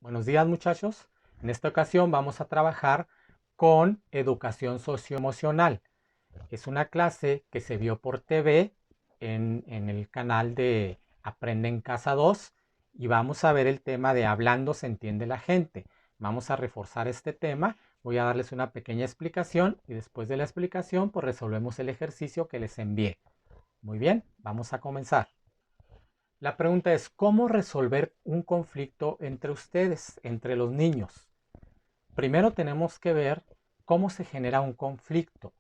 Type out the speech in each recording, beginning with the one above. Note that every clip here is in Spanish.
Buenos días, muchachos. En esta ocasión vamos a trabajar con educación socioemocional. Es una clase que se vio por TV en el canal de Aprende en Casa 2 y vamos a ver el tema de hablando se entiende la gente. Vamos a reforzar este tema. Voy a darles una pequeña explicación y después de la explicación pues resolvemos el ejercicio que les envié. Muy bien, vamos a comenzar. La pregunta es, ¿cómo resolver un conflicto entre ustedes, entre los niños? Primero tenemos que ver cómo se genera un conflicto.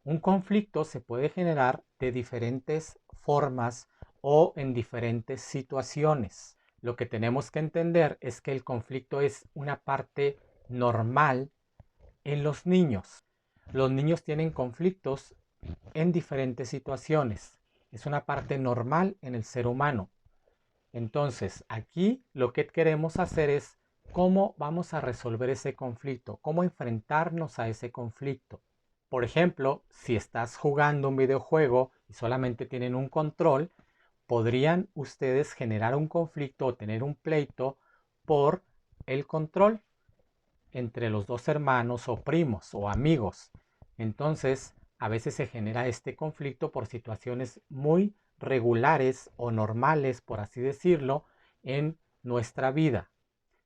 Un conflicto se puede generar de diferentes formas o en diferentes situaciones. Lo que tenemos que entender es que el conflicto es una parte normal en los niños. Los niños tienen conflictos en diferentes situaciones. Es una parte normal en el ser humano. Entonces, aquí lo que queremos hacer es cómo vamos a resolver ese conflicto, cómo enfrentarnos a ese conflicto. Por ejemplo, si estás jugando un videojuego y solamente tienen un control, podrían ustedes generar un conflicto o tener un pleito por el control entre los dos hermanos o primos o amigos. Entonces, a veces se genera este conflicto por situaciones muy regulares o normales, por así decirlo, en nuestra vida.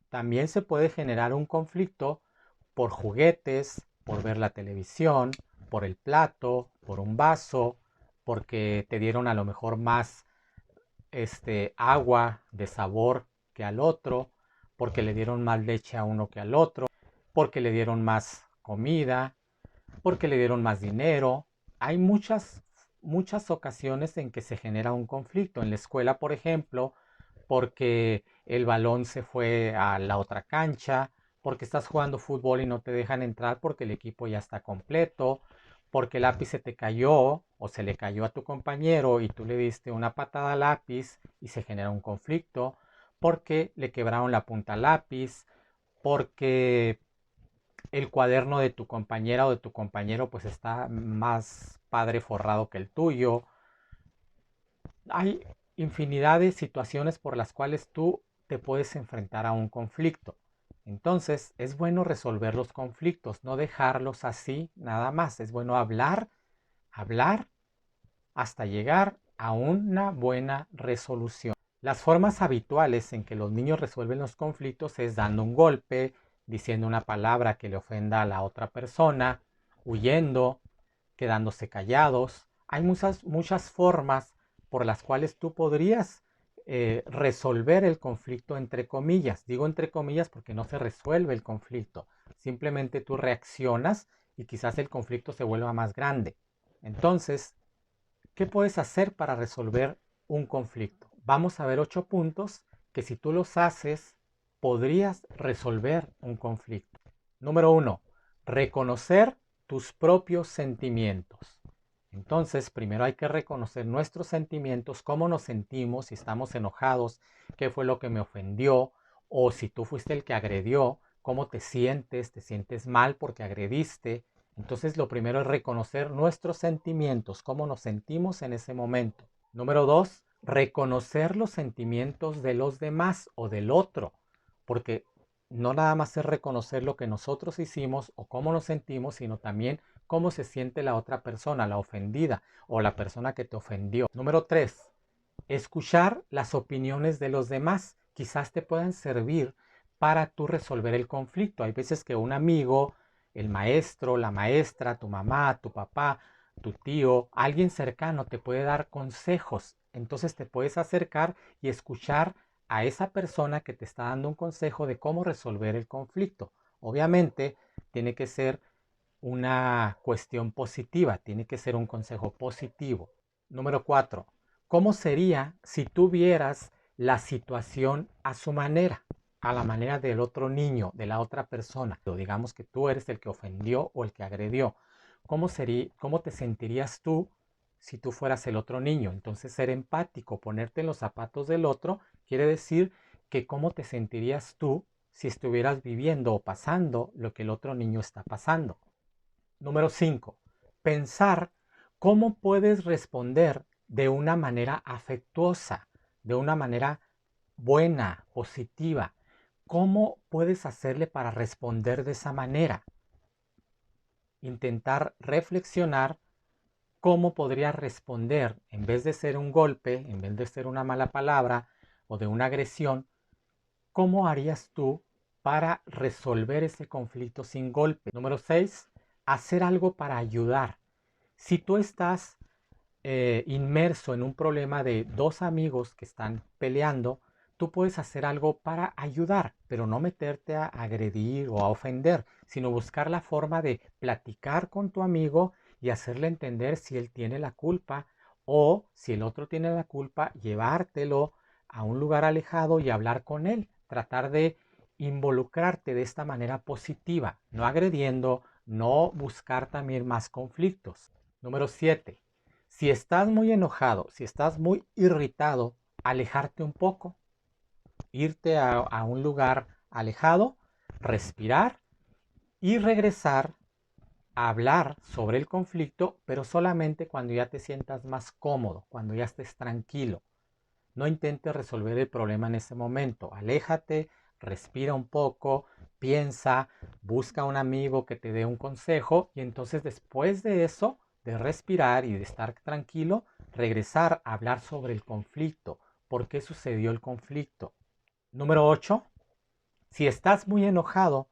También se puede generar un conflicto por juguetes, por ver la televisión, por el plato, por un vaso, porque te dieron a lo mejor más agua de sabor que al otro, porque le dieron más leche a uno que al otro, porque le dieron más comida, porque le dieron más dinero. Hay muchas ocasiones en que se genera un conflicto. En la escuela, por ejemplo, porque el balón se fue a la otra cancha, porque estás jugando fútbol y no te dejan entrar porque el equipo ya está completo, porque el lápiz se te cayó o se le cayó a tu compañero y tú le diste una patada al lápiz y se genera un conflicto, porque le quebraron la punta al lápiz, porque el cuaderno de tu compañera o de tu compañero pues está más padre forrado que el tuyo. Hay infinidad de situaciones por las cuales tú te puedes enfrentar a un conflicto. Entonces es bueno resolver los conflictos, no dejarlos así nada más. Es bueno hablar hasta llegar a una buena resolución. Las formas habituales en que los niños resuelven los conflictos es dando un golpe, diciendo una palabra que le ofenda a la otra persona, huyendo, quedándose callados. Hay muchas formas por las cuales tú podrías resolver el conflicto entre comillas. Digo entre comillas porque no se resuelve el conflicto. Simplemente tú reaccionas y quizás el conflicto se vuelva más grande. Entonces, ¿qué puedes hacer para resolver un conflicto? Vamos a ver 8 puntos que si tú los haces, podrías resolver un conflicto. Número 1. Reconocer tus propios sentimientos. Entonces, primero hay que reconocer nuestros sentimientos, cómo nos sentimos, si estamos enojados, qué fue lo que me ofendió, o si tú fuiste el que agredió, cómo te sientes mal porque agrediste. Entonces, lo primero es reconocer nuestros sentimientos, cómo nos sentimos en ese momento. Número 2, reconocer los sentimientos de los demás o del otro, porque no nada más es reconocer lo que nosotros hicimos o cómo nos sentimos, sino también cómo se siente la otra persona, la ofendida o la persona que te ofendió. Número 3, escuchar las opiniones de los demás. Quizás te puedan servir para tú resolver el conflicto. Hay veces que un amigo, el maestro, la maestra, tu mamá, tu papá, tu tío, alguien cercano te puede dar consejos. Entonces te puedes acercar y escuchar a esa persona que te está dando un consejo de cómo resolver el conflicto. Obviamente tiene que ser una cuestión positiva, tiene que ser un consejo positivo. Número 4. ¿Cómo sería si tú vieras la situación a su manera, a la manera del otro niño, de la otra persona? O digamos que tú eres el que ofendió o el que agredió. ¿Cómo te sentirías tú si tú fueras el otro niño? Entonces ser empático, ponerte en los zapatos del otro, quiere decir que cómo te sentirías tú si estuvieras viviendo o pasando lo que el otro niño está pasando. Número 5. Pensar cómo puedes responder de una manera afectuosa, de una manera buena, positiva. ¿cómo puedes hacerle para responder de esa manera? Intentar reflexionar cómo podría responder en vez de ser un golpe, en vez de ser una mala palabra o de una agresión. ¿Cómo harías tú para resolver ese conflicto sin golpe? Número 6, hacer algo para ayudar. Si tú estás inmerso en un problema de dos amigos que están peleando, tú puedes hacer algo para ayudar, pero no meterte a agredir o a ofender, sino buscar la forma de platicar con tu amigo y hacerle entender si él tiene la culpa o si el otro tiene la culpa, llevártelo a un lugar alejado y hablar con él, tratar de involucrarte de esta manera positiva, no agrediendo, no buscar también más conflictos. Número 7. Si estás muy enojado, si estás muy irritado, alejarte un poco, irte a un lugar alejado, respirar y regresar a hablar sobre el conflicto, pero solamente cuando ya te sientas más cómodo, cuando ya estés tranquilo. No intentes resolver el problema en ese momento. Aléjate, respira un poco, piensa, busca a un amigo que te dé un consejo y entonces después de eso, de respirar y de estar tranquilo, regresar a hablar sobre el conflicto. ¿Por qué sucedió el conflicto? Número 8. Si estás muy enojado,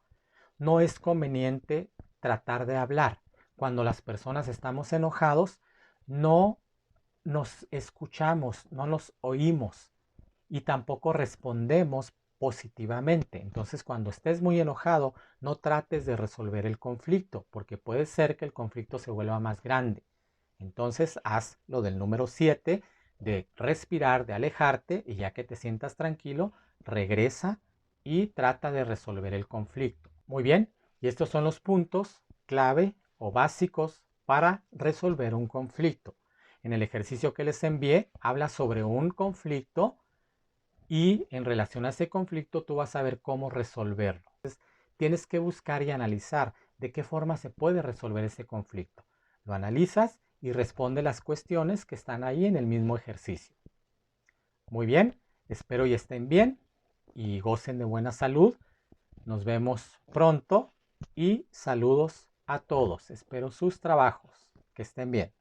no es conveniente tratar de hablar. Cuando las personas estamos enojados, no nos escuchamos, no nos oímos y tampoco respondemos positivamente. Entonces, cuando estés muy enojado, no trates de resolver el conflicto, porque puede ser que el conflicto se vuelva más grande. Entonces, haz lo del número 7, de respirar, de alejarte, y ya que te sientas tranquilo, regresa y trata de resolver el conflicto. Muy bien, y estos son los puntos clave o básicos para resolver un conflicto. En el ejercicio que les envié, habla sobre un conflicto y en relación a ese conflicto tú vas a ver cómo resolverlo. Entonces, tienes que buscar y analizar de qué forma se puede resolver ese conflicto. Lo analizas y responde las cuestiones que están ahí en el mismo ejercicio. Muy bien, espero y estén bien y gocen de buena salud. Nos vemos pronto y saludos a todos. Espero sus trabajos. Que estén bien.